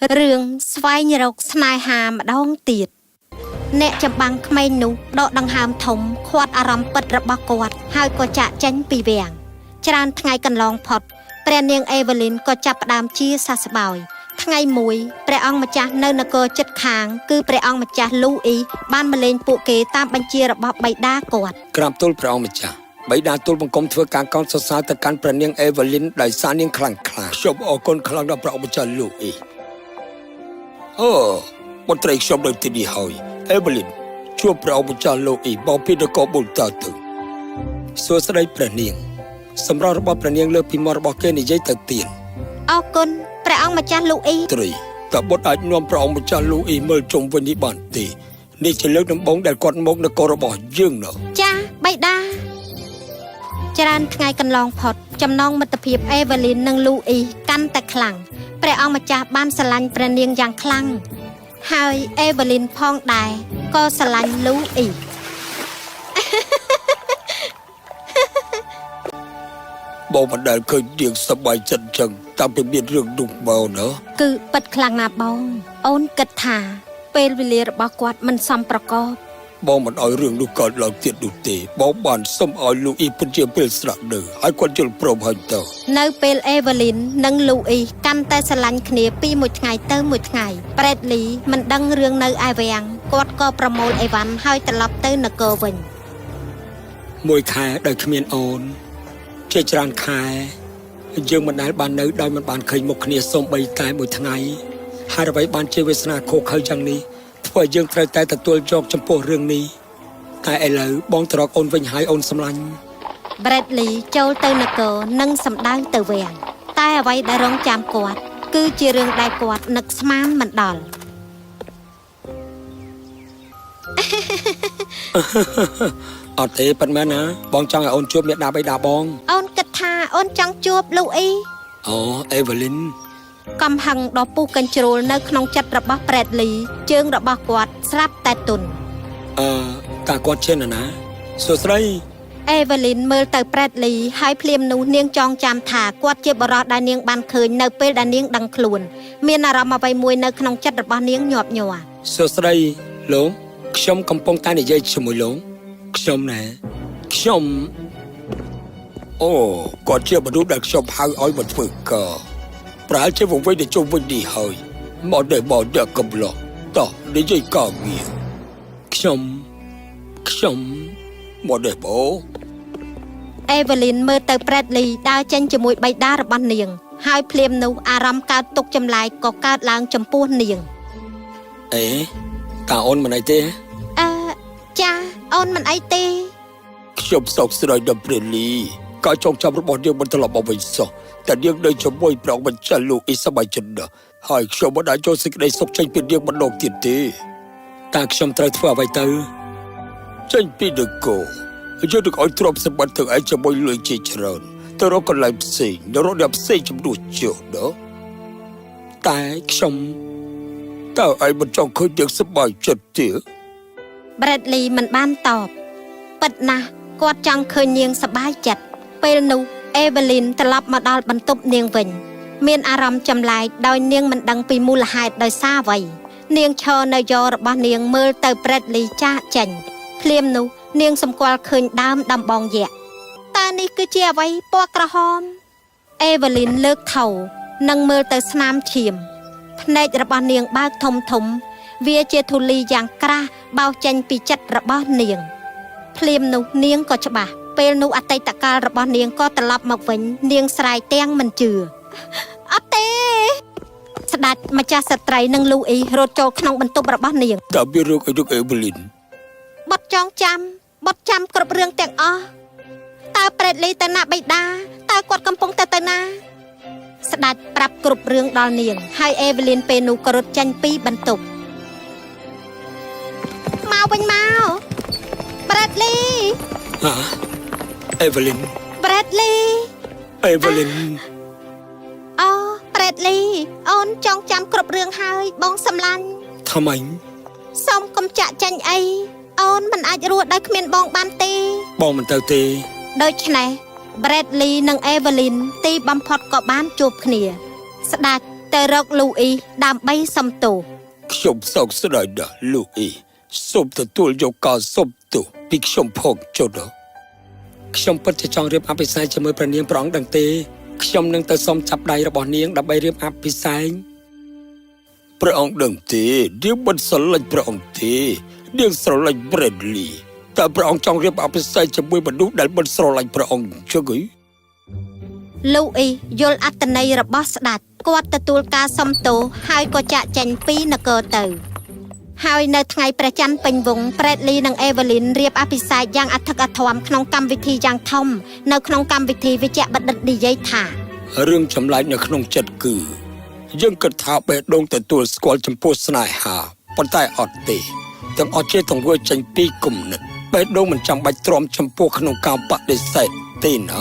រឿងស្វែងរកស្នេហាម្ដងទៀតអ្នកចម្បាំងក្មេងនោះដកដង្ហើមធំខាត់អារម្មណ៍ពិតរបស់គាត់ហើយក៏ចាក់ចេញពីវាំងច្រើនថ្ងៃកន្លងផុតព្រះនាងអេវ៉ាលីនក៏ចាប់ផ្ដើមជាសះស្បើយថ្ងៃមួយព្រះអង្គម្ចាស់នៅនគរជិតខាងគឺព្រះអង្គម្ចាស់លូអ៊ីបានមកលេងពួកគេតាមបញ្ជារបស់បិតាគាត់ក្រាបទូលព្រះអង្គម្ចាស់បិតាទូលបង្គំធ្វើការកោតសរសើរទៅកាន់ព្រះនាងអេវ៉ាលីនដោយសារនាងខ្លាំងក្លាខ្ញុំអរគុណខ្លាំងដល់ព្រះអង្គម្ចាស់លូអ៊ីអូមន្ត្រីខ្ញុំនៅទីនេះហើយអេវ៉ាលីនជួបព្រះអង្គម្ចាស់លូអ៊ីបោពីនគរប៊ុលតាទៅសួស្តីព្រះនាងសម្រាប់របស់ព្រះនាងលើពីមាត់របស់គេនិយាយទៅទៀតអរគុណព្រះអង្គម្ចាស់លូអ៊ីត្រីតើបុត្រអាចនាំព្រះអង្គម្ចាស់លូអ៊ីមើលជុំវិញនេះបានទេនេះជាលើកដំបូងដែលគាត់មកនគររបស់យើងណោះចាបិតាច្រើនថ្ងៃកន្លងផុតចំណងមិត្តភាពអេវ៉ាលីននិងលូអ៊ីកាន់តែខ្លាំងព្រះអង្គម្ចាស់បានស្រឡាញ់ព្រះនាងយ៉ាងខ្លាំងហើយអេវ៉ាលីនផងដែរក៏ស្រឡាញ់លូអ៊ីបងមិនដែលឃើញនាងសប្បាយចិត្តចឹងតាំងពីមានរឿងនោះមកណាគឺពិតខ្លាំងណាស់បងអូនគិតថាពេលវេលារបស់គាត់មិនសមប្រកបបងមិនឲ្យរឿងនោះកើតឡើងទៀតនោះទេបងបានសុំឲ្យលូអ៊ីពិតជាពេលស្រាក់នៅហើយគាត់យល់ព្រមហើយទៅនៅពេលអេវ៉ាលីននិងលូអ៊ីកាន់តែស្រឡាញ់គ្នាពីមួយថ្ងៃទៅមួយថ្ងៃប្រេតលីមិនដឹងរឿងនៅឯវាំងគាត់ក៏ប្រមូលអីវ៉ាន់ហើយត្រឡប់ទៅនគរវិញមួយខែដោយគ្មានអូនជាច្រើនខែយើងមិនដែលបាននៅដោយមិនបានឃើញមុខគ្នាសូម្បីតែមួយថ្ងៃហើយអ្វីបានជាវាសនាខុសខើយ៉ាងនេះធ្វើឲ្យយើងត្រូវតែទទួលយកចំពោះរឿងនេះតែឥឡូវបងត្រកអូនវិញហើយអូនសម្លាញ់ Bradley ចូលទៅនគរនិងសម្ដៅទៅវាំងតែអ្វីដែលរងចាំគាត់គឺជារឿងដែលគាត់នឹកស្មានមិនដល់អត់ទេប៉ុន្មានណាបងចង់ឲ្យអូនជួបមេដាបៃតាបងអូនគិតថាអូនចង់ជួបលូអ៊ីអូអេវ៉ាលីនកំហឹងដ៏ពុះកញ្ជ្រោលនៅក្នុងចិត្តរបស់ Bradley ជើងរបស់គាត់ស្រាប់តែទន់តើគាត់ជាណាសួស្តីអេវ៉ាលីនមើលទៅ Bradley ហើយភ្លាមនោះនាងចងចាំថាគាត់ជាបរិសុទ្ធដែលនាងបានឃើញនៅពេលដែលនាងដឹងខ្លួនមានអារម្មណ៍អ្វីមួយនៅក្នុងចិត្តរបស់នាងញាប់ញ័រសួស្តីលោកខ្ញុំកំពុងតែនិយាយជាមួយលោកខ្ញុំណែខ្ញុំអូគាត់ជាមនុស្សដែលខ្ញុំហៅឲ្យមកធ្វើការប្រហែលជាវង្វេងទៅជុំវិញនេះហើយមកដល់កំឡោះតោះនិយាយការងារខ្ញុំមកដល់បូអេវ៉ាលីនមើលទៅ Bradley ដើរចេញជាមួយបិតារបស់នាងហើយភ្លាមនោះអារម្មណ៍កើតទុកចម្លែកក៏កើតឡើងចំពោះនាងអេតើអូនមិនអីទេចាអូនមិនអីទេខ្ញុំសោកស្ដាយដល់ព្រះលីការចងចាំរបស់នាងមិនត្រឡប់មកវិញសោះតែនាងនៅជាមួយព្រះអង្គម្ចាស់លោកអ៊ីសបាយចិនណាហើយខ្ញុំមិនអាចចូលសេចក្តីសុខចេញពីនាងម្ដងទៀតទេតើខ្ញុំត្រូវធ្វើអ្វីទៅចេញពីនគរយើងនឹងឲ្យទ្រព្យសម្បត្តិទាំងឯងជាមួយលុយជាច្រើនទៅរកកន្លែងផ្សេងទៅរកអ្នកផ្សេងជំនួសជឿណាតែខ្ញុំតើឯងមិនចង់ឃើញនាងសប្បាយចិត្តទេBradley មិនបានតបពិតណាស់គាត់ចង់ឃើញនាងសប្បាយចិត្តពេលនោះអេវ៉ាលីនត្រឡប់មកដល់បន្ទប់នាងវិញមានអារម្មណ៍ចម្លែកដោយនាងមិនដឹងពីមូលហេតុដោយសារអ្វីនាងឈរនៅយ៉ររបស់នាងមើលទៅ Bradley ចាកចេញភ្លាមនោះនាងសម្គាល់ឃើញដើមដំបងយក្សតើនេះគឺជាអ្វីពណ៌ក្រហមអេវ៉ាលីនលើកថៅនិងមើលទៅស្នាមឈាមភ្នែករបស់នាងបើកធំវាជាធូលីយ៉ាងក្រាស់បោសចេញពីចិត្តរបស់នាងភ្លាមនោះនាងក៏ច្បាស់ពេលនោះអតីតកាលរបស់នាងក៏ត្រឡប់មកវិញនាងស្រែកទាំងមិនជឿអត់ទេស្ដេចម្ចាស់ស្ត្រីនិងលូអ៊ីរត់ចូលក្នុងបន្ទប់របស់នាងតើមានរឿងអីនឹងអេវ៉ាលីនបត់ចងចាំគ្រប់រឿងទាំងអស់តើប្រេតលីទៅណាបិតាតើគាត់កំពុងទៅណាស្ដេចប្រាប់គ្រប់រឿងដល់នាងហើយអេវ៉ាលីនពេលនោះក៏រត់ចេញពីបន្ទប់មកវិញមក Bradley អេវ៉ាលីន Bradley អេវ៉ាលីនអូ Bradley អូនចងចាំគ្រប់រឿងហើយបងសម្លាញ់ថ្មីសូមកុំចាក់ចាញ់អីអូនមិនអាចរស់ដោយគ្មានបងបានទេបងមិនទៅទេដូច្នេះ Bradley និង Evelyn ទីបំផុតក៏បានជួបគ្នាស្ដេច ទៅរកលូអ៊ីដើម្បីសុំទោស ខ្ញុំសោកស្ដាយណាស់លូអ៊ីសូមទទួលយកការសុំទោសពីខ្ញុំផងចុះណាខ្ញុំពិតជាចង់រៀបអភិសេកជាមួយព្រះនាងព្រះអង្គដឹងទេខ្ញុំនឹងទៅសុំចាប់ដៃរបស់នាងដើម្បីរៀបអភិសេកព្រះអង្គដឹងទេនាងមិនស្រឡាញ់ព្រះអង្គទេនាងស្រឡាញ់ Bradley តែព្រះអង្គចង់រៀបអភិសេកជាមួយមនុស្សដែលមិនស្រឡាញ់ព្រះអង្គចឹងហី លូអ៊ីយល់អត្ថន័យរបស់ស្ដេចគាត់ទទួលការសុំទោសហើយក៏ចាកចេញពីនគរទៅហើយនៅថ្ងៃព្រះច័ន្ទពេញវង្ស Bradley និង Evelyn រៀបអភិសេកយ៉ាងអធិកអធមក្នុងកម្មវិធីយ៉ាងធំនៅក្នុងកម្មវិធីវិជ្ជបណ្ឌិតនិយាយថា រឿងចម្លែកនៅក្នុងចិត្តគឺយើងគិតថាបេះដូងទទួលស្គាល់ចំពោះស្នេហាប៉ុន្តែអត់ទេទាំងអស់ជាទង្វើចេញពីគំនិតបេះដូងមិនចាំបាច់ទ្រាំចំពោះក្នុងការបដិសេធទេណា